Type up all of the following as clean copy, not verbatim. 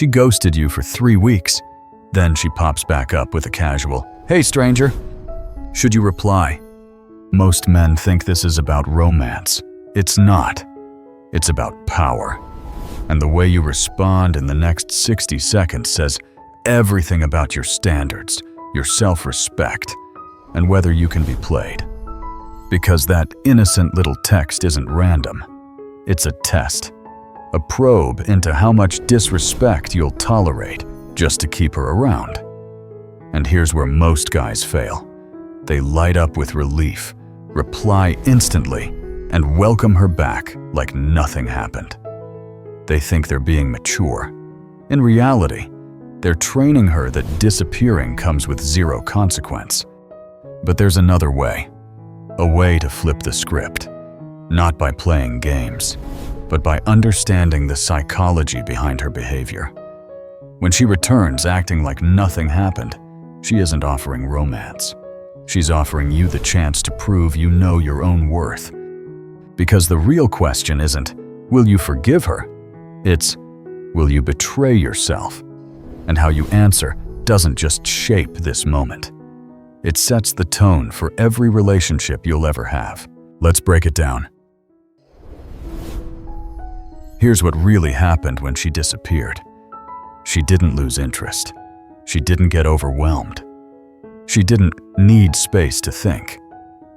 She ghosted you for 3 weeks. Then she pops back up with a casual, "Hey, stranger." Should you reply? Most men think this is about romance. It's not. It's about power. And the way you respond in the next 60 seconds says everything about your standards, your self-respect, and whether you can be played. Because that innocent little text isn't random. It's a test. A probe into how much disrespect you'll tolerate just to keep her around. And here's where most guys fail. They light up with relief, reply instantly, and welcome her back like nothing happened. They think they're being mature. In reality, they're training her that disappearing comes with zero consequence. But there's another way. A way to flip the script. Not by playing games, but by understanding the psychology behind her behavior. When she returns acting like nothing happened, she isn't offering romance. She's offering you the chance to prove you know your own worth. Because the real question isn't, will you forgive her? It's, will you betray yourself? And how you answer doesn't just shape this moment. It sets the tone for every relationship you'll ever have. Let's break it down. Here's what really happened when she disappeared. She didn't lose interest. She didn't get overwhelmed. She didn't need space to think.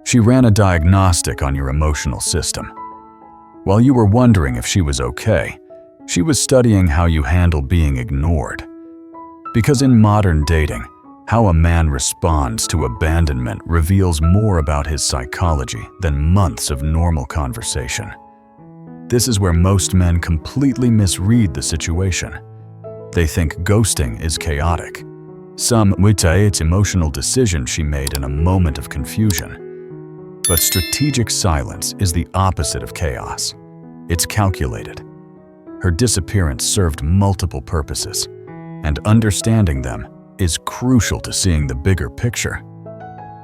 She ran a diagnostic on your emotional system. While you were wondering if she was okay, she was studying how you handle being ignored. Because in modern dating, how a man responds to abandonment reveals more about his psychology than months of normal conversation. This is where most men completely misread the situation. They think ghosting is chaotic. Some would say it's an emotional decision she made in a moment of confusion. But strategic silence is the opposite of chaos. It's calculated. Her disappearance served multiple purposes, and understanding them is crucial to seeing the bigger picture.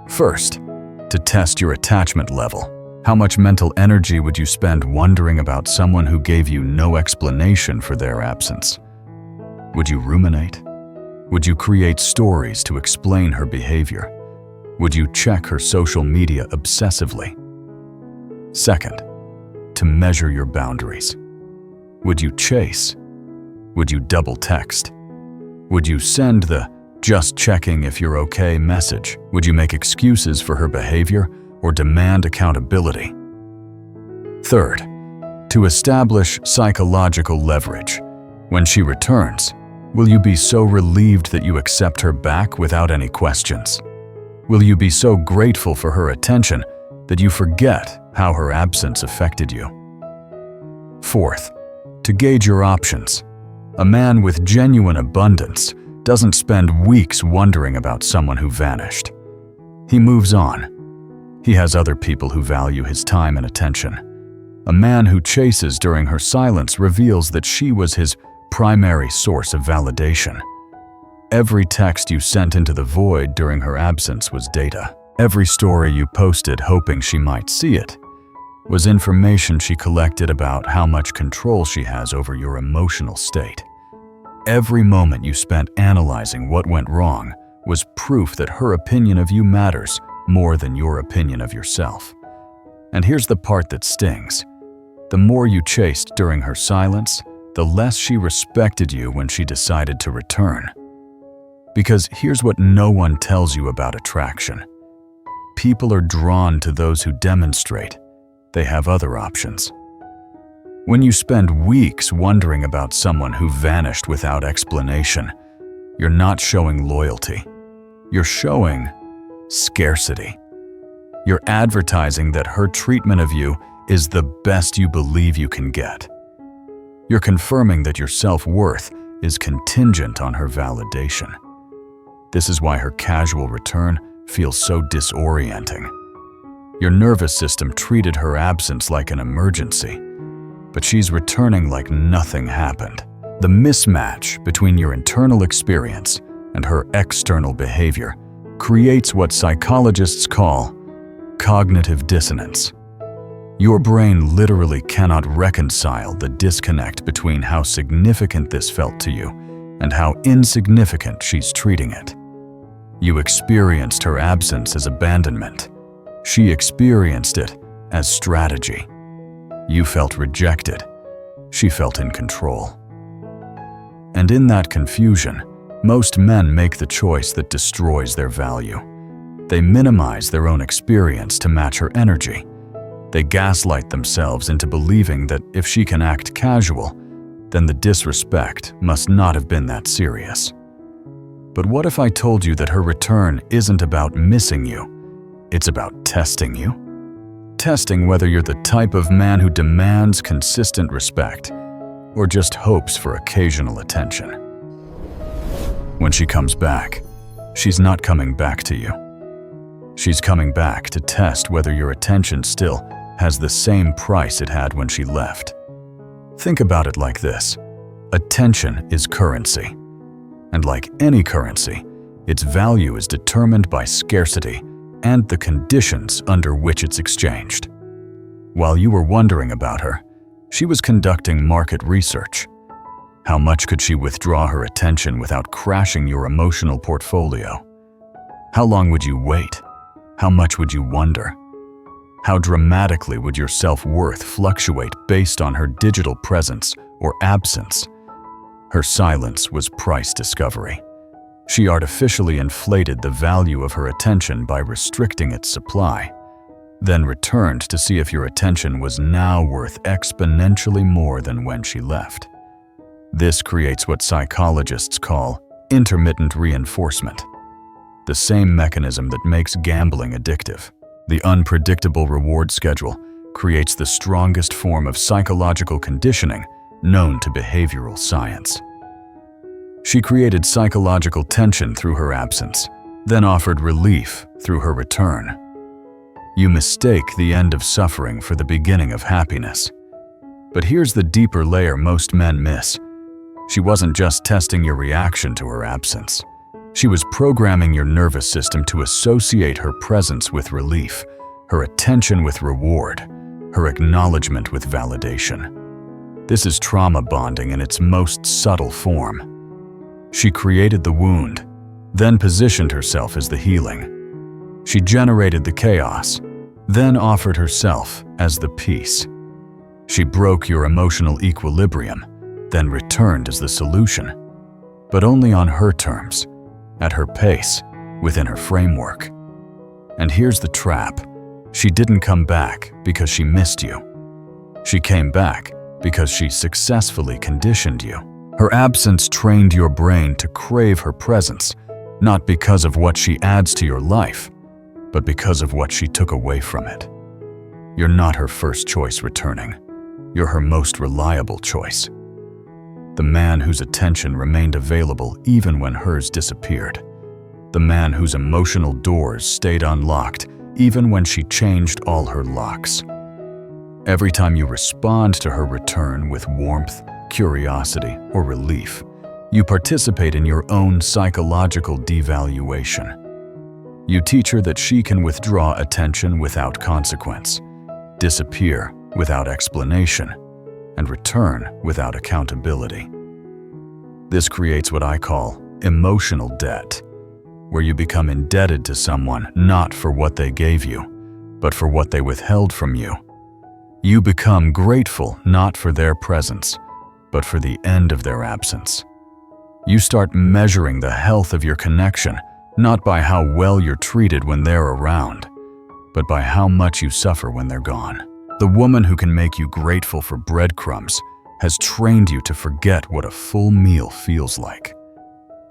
First, to test your attachment level. How much mental energy would you spend wondering about someone who gave you no explanation for their absence? Would you ruminate? Would you create stories to explain her behavior? Would you check her social media obsessively? Second, to measure your boundaries. Would you chase? Would you double text? Would you send the "just checking if you're okay" message? Would you make excuses for her behavior or demand accountability? Third, to establish psychological leverage. When she returns, will you be so relieved that you accept her back without any questions? Will you be so grateful for her attention that you forget how her absence affected you? Fourth, to gauge your options. A man with genuine abundance doesn't spend weeks wondering about someone who vanished. He moves on. He has other people who value his time and attention. A man who chases during her silence reveals that she was his primary source of validation. Every text you sent into the void during her absence was data. Every story you posted hoping she might see it was information she collected about how much control she has over your emotional state. Every moment you spent analyzing what went wrong was proof that her opinion of you matters more than your opinion of yourself. And here's the part that stings. The more you chased during her silence, the less she respected you when she decided to return. Because here's what no one tells you about attraction. People are drawn to those who demonstrate they have other options. When you spend weeks wondering about someone who vanished without explanation, you're not showing loyalty. You're showing scarcity. You're advertising that her treatment of you is the best you believe you can get. You're confirming that your self-worth is contingent on her validation. This is why her casual return feels so disorienting. Your nervous system treated her absence like an emergency, but she's returning like nothing happened. The mismatch between your internal experience and her external behavior creates what psychologists call cognitive dissonance. Your brain literally cannot reconcile the disconnect between how significant this felt to you and how insignificant she's treating it. You experienced her absence as abandonment. She experienced it as strategy. You felt rejected. She felt in control. And in that confusion, most men make the choice that destroys their value. They minimize their own experience to match her energy. They gaslight themselves into believing that if she can act casual, then the disrespect must not have been that serious. But what if I told you that her return isn't about missing you? It's about testing you. Testing whether you're the type of man who demands consistent respect or just hopes for occasional attention. When she comes back, she's not coming back to you. She's coming back to test whether your attention still has the same price it had when she left. Think about it like this. Attention is currency. And like any currency, its value is determined by scarcity and the conditions under which it's exchanged. While you were wondering about her, she was conducting market research. How much could she withdraw her attention without crashing your emotional portfolio? How long would you wait? How much would you wonder? How dramatically would your self-worth fluctuate based on her digital presence or absence? Her silence was price discovery. She artificially inflated the value of her attention by restricting its supply, then returned to see if your attention was now worth exponentially more than when she left. This creates what psychologists call intermittent reinforcement, the same mechanism that makes gambling addictive. The unpredictable reward schedule creates the strongest form of psychological conditioning known to behavioral science. She created psychological tension through her absence, then offered relief through her return. You mistake the end of suffering for the beginning of happiness. But here's the deeper layer most men miss. She wasn't just testing your reaction to her absence. She was programming your nervous system to associate her presence with relief, her attention with reward, her acknowledgement with validation. This is trauma bonding in its most subtle form. She created the wound, then positioned herself as the healing. She generated the chaos, then offered herself as the peace. She broke your emotional equilibrium, then returned as the solution, but only on her terms, at her pace, within her framework. And here's the trap. She didn't come back because she missed you. She came back because she successfully conditioned you. Her absence trained your brain to crave her presence, not because of what she adds to your life, but because of what she took away from it. You're not her first choice returning. You're her most reliable choice. The man whose attention remained available even when hers disappeared. The man whose emotional doors stayed unlocked even when she changed all her locks. Every time you respond to her return with warmth, curiosity, or relief, you participate in your own psychological devaluation. You teach her that she can withdraw attention without consequence, disappear without explanation, and return without accountability. This creates what I call emotional debt, where you become indebted to someone not for what they gave you, but for what they withheld from you. You become grateful not for their presence, but for the end of their absence. You start measuring the health of your connection not by how well you're treated when they're around, but by how much you suffer when they're gone. The woman who can make you grateful for breadcrumbs has trained you to forget what a full meal feels like.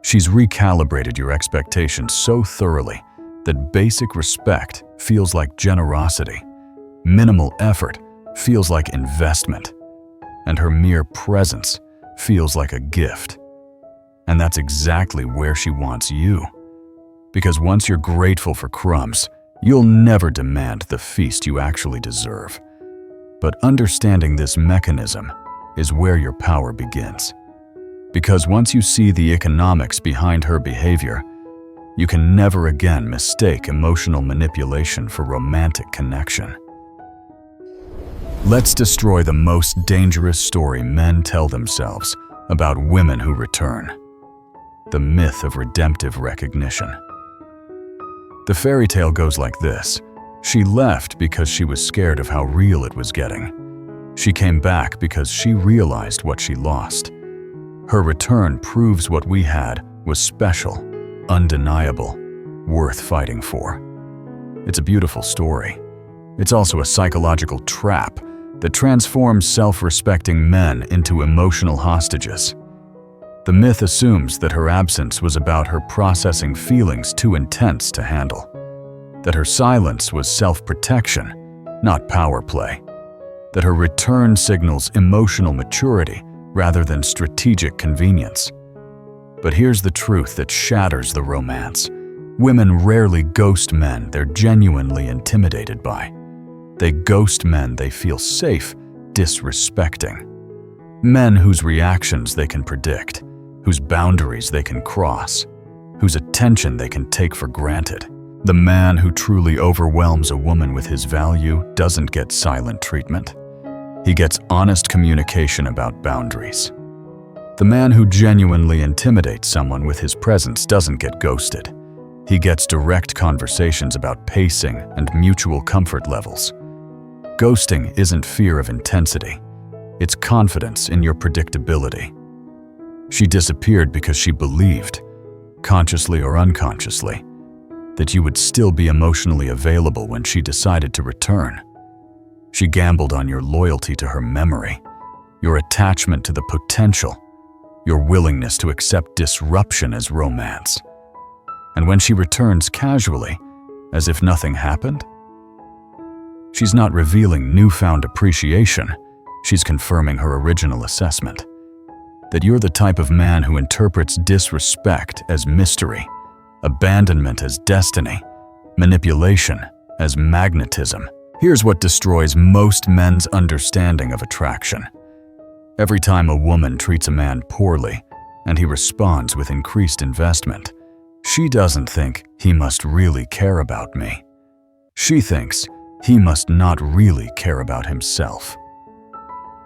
She's recalibrated your expectations so thoroughly that basic respect feels like generosity, minimal effort feels like investment, and her mere presence feels like a gift. And that's exactly where she wants you. Because once you're grateful for crumbs, you'll never demand the feast you actually deserve. But understanding this mechanism is where your power begins. Because once you see the economics behind her behavior, you can never again mistake emotional manipulation for romantic connection. Let's destroy the most dangerous story men tell themselves about women who return. the myth of redemptive recognition. The fairy tale goes like this. She left because she was scared of how real it was getting. She came back because she realized what she lost. Her return proves what we had was special, undeniable, worth fighting for. It's a beautiful story. It's also a psychological trap that transforms self-respecting men into emotional hostages. The myth assumes that her absence was about her processing feelings too intense to handle, that her silence was self-protection, not power play, that her return signals emotional maturity rather than strategic convenience. But here's the truth that shatters the romance. Women rarely ghost men they're genuinely intimidated by. They ghost men they feel safe disrespecting. Men whose reactions they can predict, whose boundaries they can cross, whose attention they can take for granted. The man who truly overwhelms a woman with his value doesn't get silent treatment. He gets honest communication about boundaries. The man who genuinely intimidates someone with his presence doesn't get ghosted. He gets direct conversations about pacing and mutual comfort levels. Ghosting isn't fear of intensity. It's confidence in your predictability. She disappeared because she believed, consciously or unconsciously, that you would still be emotionally available when she decided to return. She gambled on your loyalty to her memory, your attachment to the potential, your willingness to accept disruption as romance. And when she returns casually, as if nothing happened, she's not revealing newfound appreciation, she's confirming her original assessment. That you're the type of man who interprets disrespect as mystery, abandonment as destiny, manipulation as magnetism. Here's what destroys most men's understanding of attraction. Every time a woman treats a man poorly, and he responds with increased investment, she doesn't think he must really care about me. She thinks he must not really care about himself.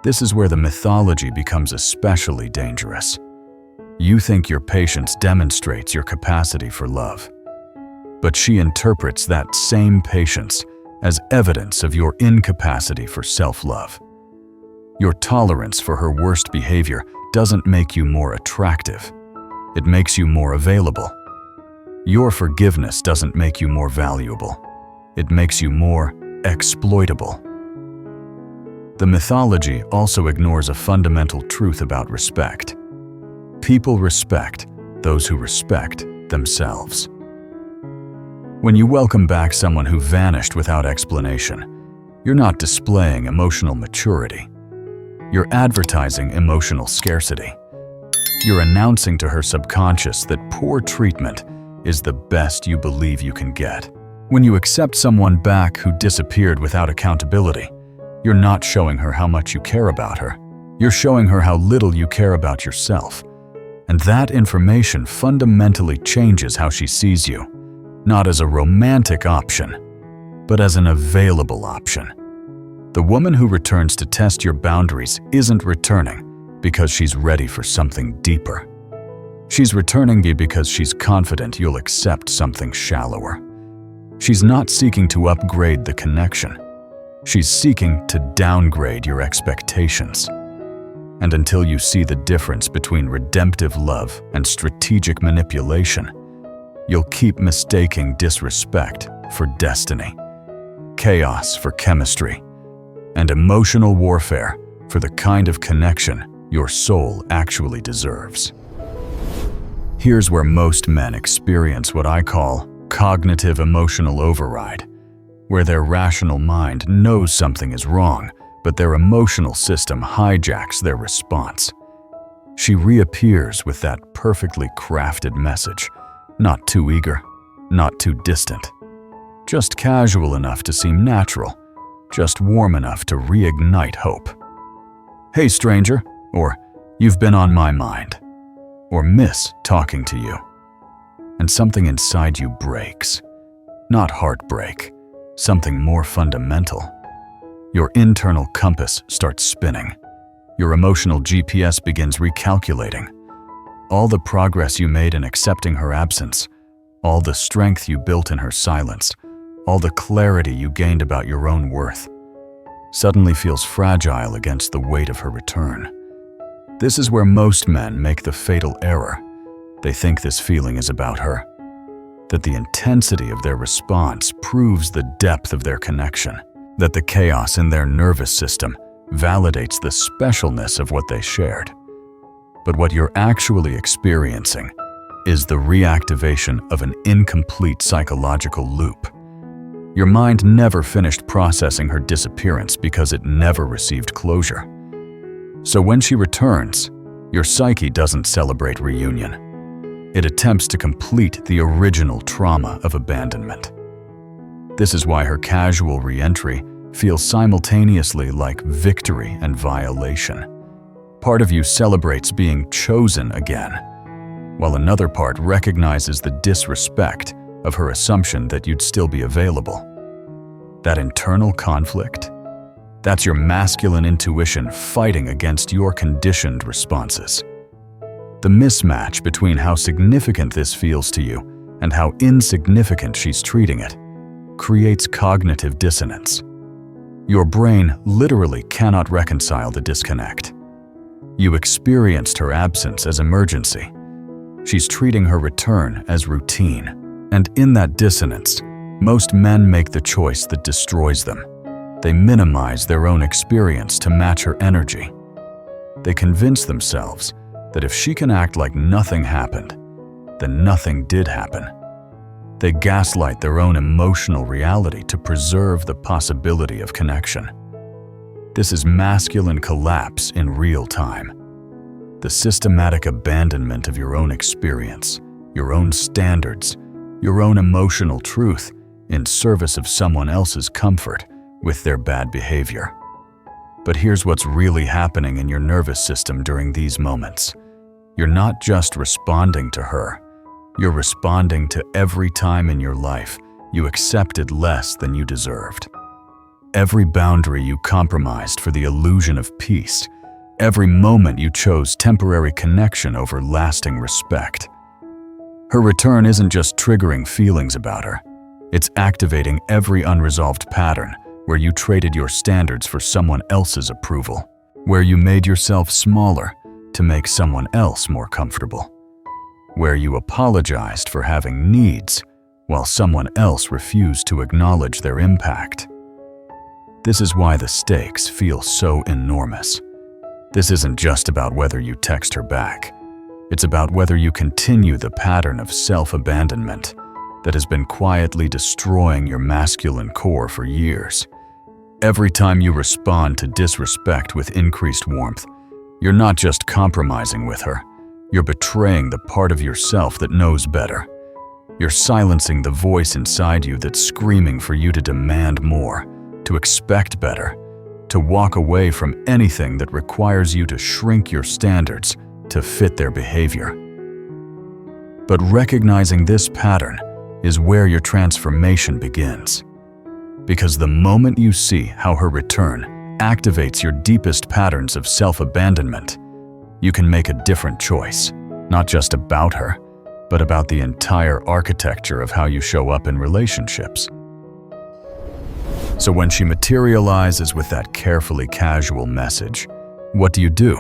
This is where the mythology becomes especially dangerous. You think your patience demonstrates your capacity for love, but she interprets that same patience as evidence of your incapacity for self-love. Your tolerance for her worst behavior doesn't make you more attractive. It makes you more available. Your forgiveness doesn't make you more valuable. It makes you more exploitable. The mythology also ignores a fundamental truth about respect. People respect those who respect themselves. When you welcome back someone who vanished without explanation, you're not displaying emotional maturity. You're advertising emotional scarcity. You're announcing to her subconscious that poor treatment is the best you believe you can get. When you accept someone back who disappeared without accountability, you're not showing her how much you care about her. You're showing her how little you care about yourself. And that information fundamentally changes how she sees you, not as a romantic option, but as an available option. The woman who returns to test your boundaries isn't returning because she's ready for something deeper. She's returning because she's confident you'll accept something shallower. She's not seeking to upgrade the connection. She's seeking to downgrade your expectations. And until you see the difference between redemptive love and strategic manipulation, you'll keep mistaking disrespect for destiny, chaos for chemistry, and emotional warfare for the kind of connection your soul actually deserves. Here's where most men experience what I call cognitive emotional override, where their rational mind knows something is wrong, but their emotional system hijacks their response. She reappears with that perfectly crafted message, not too eager, not too distant, just casual enough to seem natural, just warm enough to reignite hope. "Hey stranger," or "You've been on my mind," or "Miss talking to you." And something inside you breaks. Not heartbreak, something more fundamental. Your internal compass starts spinning. Your emotional GPS begins recalculating. all the progress you made in accepting her absence, all the strength you built in her silence, all the clarity you gained about your own worth, suddenly feels fragile against the weight of her return. This is where most men make the fatal error. They think this feeling is about her, that the intensity of their response proves the depth of their connection, that the chaos in their nervous system validates the specialness of what they shared. But what you're actually experiencing is the reactivation of an incomplete psychological loop. Your mind never finished processing her disappearance because it never received closure. So when she returns, your psyche doesn't celebrate reunion. It attempts to complete the original trauma of abandonment. This is why her casual re-entry feels simultaneously like victory and violation. Part of you celebrates being chosen again, while another part recognizes the disrespect of her assumption that you'd still be available. That internal conflict, that's your masculine intuition fighting against your conditioned responses. The mismatch between how significant this feels to you and how insignificant she's treating it creates cognitive dissonance. Your brain literally cannot reconcile the disconnect. You experienced her absence as emergency. She's treating her return as routine. And in that dissonance, most men make the choice that destroys them. They minimize their own experience to match her energy. They convince themselves that if she can act like nothing happened, then nothing did happen. They gaslight their own emotional reality to preserve the possibility of connection. This is masculine collapse in real time. The systematic abandonment of your own experience, your own standards, your own emotional truth in service of someone else's comfort with their bad behavior. But here's what's really happening in your nervous system during these moments. You're not just responding to her. You're responding to every time in your life you accepted less than you deserved. Every boundary you compromised for the illusion of peace. Every moment you chose temporary connection over lasting respect. Her return isn't just triggering feelings about her. It's activating every unresolved pattern where you traded your standards for someone else's approval, where you made yourself smaller to make someone else more comfortable, where you apologized for having needs while someone else refused to acknowledge their impact. This is why the stakes feel so enormous. This isn't just about whether you text her back. It's about whether you continue the pattern of self-abandonment that has been quietly destroying your masculine core for years. Every time you respond to disrespect with increased warmth, you're not just compromising with her, you're betraying the part of yourself that knows better. You're silencing the voice inside you that's screaming for you to demand more, to expect better, to walk away from anything that requires you to shrink your standards to fit their behavior. But recognizing this pattern is where your transformation begins. Because the moment you see how her return activates your deepest patterns of self-abandonment, you can make a different choice, not just about her, but about the entire architecture of how you show up in relationships. So when she materializes with that carefully casual message, what do?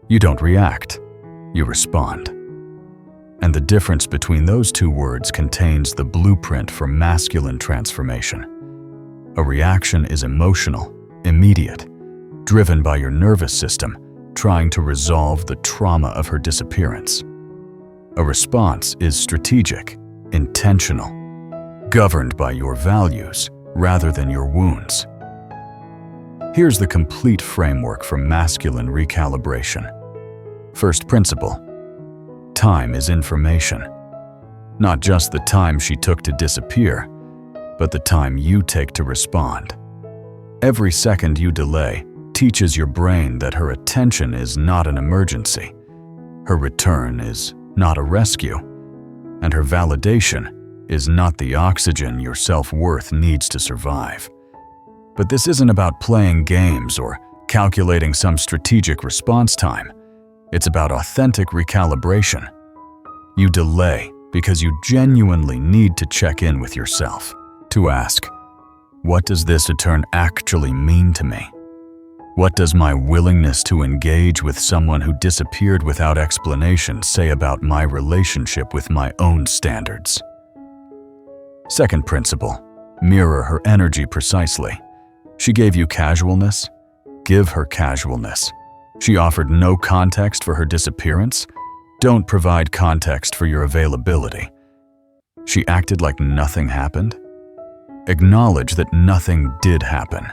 You don't react, you respond. And the difference between those two words contains the blueprint for masculine transformation. A reaction is emotional, immediate, driven by your nervous system, trying to resolve the trauma of her disappearance. A response is strategic, intentional, governed by your values rather than your wounds. Here's the complete framework for masculine recalibration. First principle: time is information. Not just the time she took to disappear, but the time you take to respond. Every second you delay teaches your brain that her attention is not an emergency, her return is not a rescue, and her validation is not the oxygen your self-worth needs to survive. But this isn't about playing games or calculating some strategic response time. It's about authentic recalibration. You delay because you genuinely need to check in with yourself, to ask, what does this return actually mean to me? What does my willingness to engage with someone who disappeared without explanation say about my relationship with my own standards? Second principle, mirror her energy precisely. She gave you casualness? Give her casualness. She offered no context for her disappearance? Don't provide context for your availability. She acted like nothing happened? Acknowledge that nothing did happen,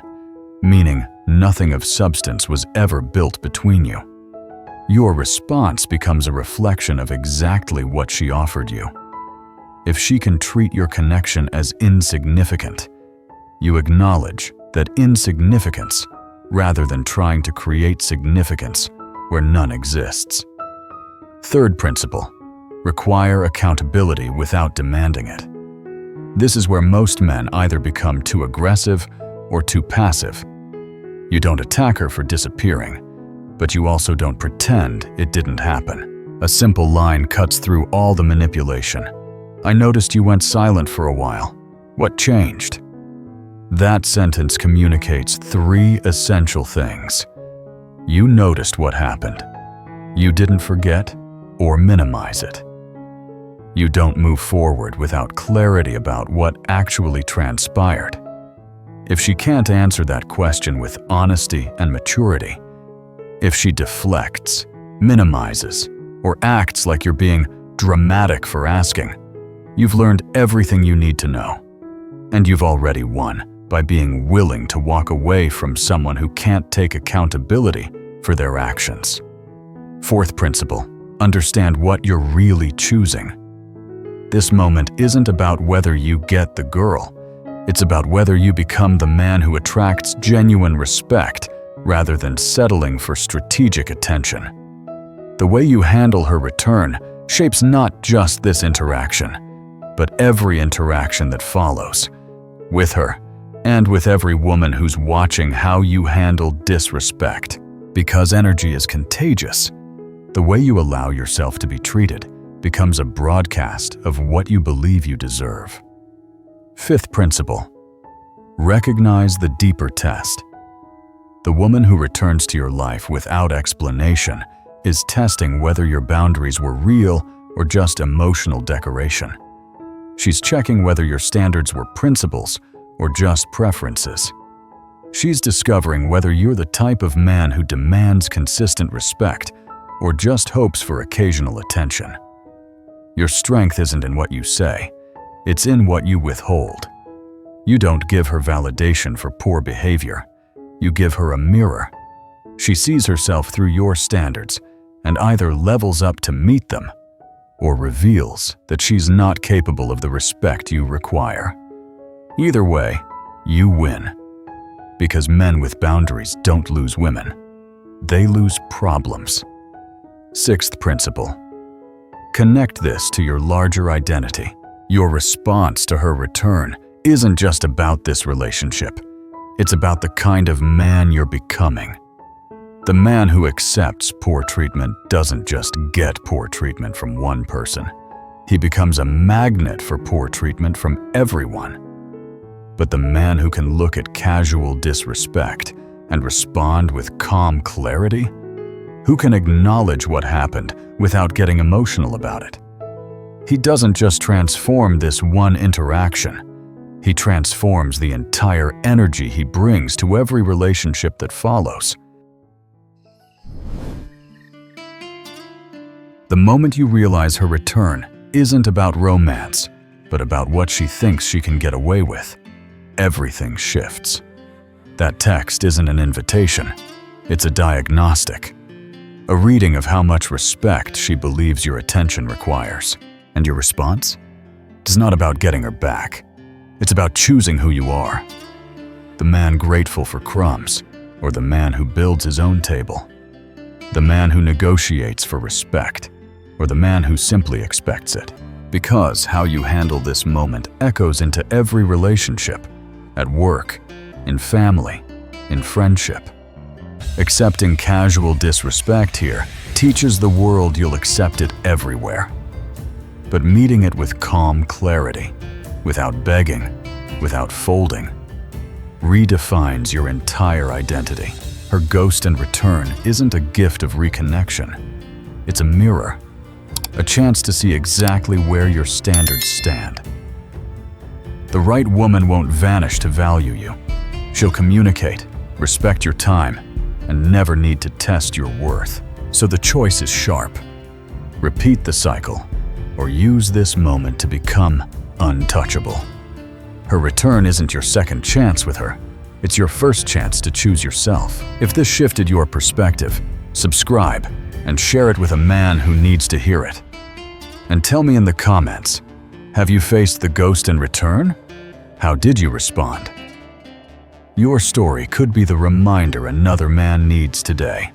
meaning nothing of substance was ever built between you. Your response becomes a reflection of exactly what she offered you. If she can treat your connection as insignificant, you acknowledge that insignificance rather than trying to create significance where none exists. Third principle, require accountability without demanding it. This is where most men either become too aggressive or too passive. You don't attack her for disappearing, but you also don't pretend it didn't happen. A simple line cuts through all the manipulation. I noticed you went silent for a while. What changed? That sentence communicates three essential things. You noticed what happened. You didn't forget or minimize it. You don't move forward without clarity about what actually transpired. If she can't answer that question with honesty and maturity, if she deflects, minimizes, or acts like you're being dramatic for asking, you've learned everything you need to know. And you've already won by being willing to walk away from someone who can't take accountability for their actions. Fourth principle, understand what you're really choosing. This moment isn't about whether you get the girl. It's about whether you become the man who attracts genuine respect rather than settling for strategic attention. The way you handle her return shapes not just this interaction, but every interaction that follows, with her and with every woman who's watching how you handle disrespect. Because energy is contagious, the way you allow yourself to be treated becomes a broadcast of what you believe you deserve. Fifth principle, recognize the deeper test. The woman who returns to your life without explanation is testing whether your boundaries were real or just emotional decoration. She's checking whether your standards were principles or just preferences. She's discovering whether you're the type of man who demands consistent respect or just hopes for occasional attention. Your strength isn't in what you say, it's in what you withhold. You don't give her validation for poor behavior. You give her a mirror. She sees herself through your standards and either levels up to meet them or reveals that she's not capable of the respect you require. Either way, you win. Because men with boundaries don't lose women. They lose problems. Sixth principle, connect this to your larger identity. Your response to her return isn't just about this relationship. It's about the kind of man you're becoming. The man who accepts poor treatment doesn't just get poor treatment from one person. He becomes a magnet for poor treatment from everyone. But the man who can look at casual disrespect and respond with calm clarity, who can acknowledge what happened without getting emotional about it, he doesn't just transform this one interaction. He transforms the entire energy he brings to every relationship that follows. The moment you realize her return isn't about romance, but about what she thinks she can get away with, everything shifts. That text isn't an invitation, it's a diagnostic, a reading of how much respect she believes your attention requires. And your response? It's not about getting her back. It's about choosing who you are. The man grateful for crumbs, or the man who builds his own table. The man who negotiates for respect, or the man who simply expects it. Because how you handle this moment echoes into every relationship, at work, in family, in friendship. Accepting casual disrespect here teaches the world you'll accept it everywhere. But meeting it with calm clarity, without begging, without folding, redefines your entire identity. Her ghost and return isn't a gift of reconnection. It's a mirror, a chance to see exactly where your standards stand. The right woman won't vanish to value you. She'll communicate, respect your time, and never need to test your worth. So the choice is sharp. Repeat the cycle, or use this moment to become untouchable. Her return isn't your second chance with her. It's your first chance to choose yourself. If this shifted your perspective, subscribe and share it with a man who needs to hear it. And tell me in the comments, have you faced the ghost in return? How did you respond? Your story could be the reminder another man needs today.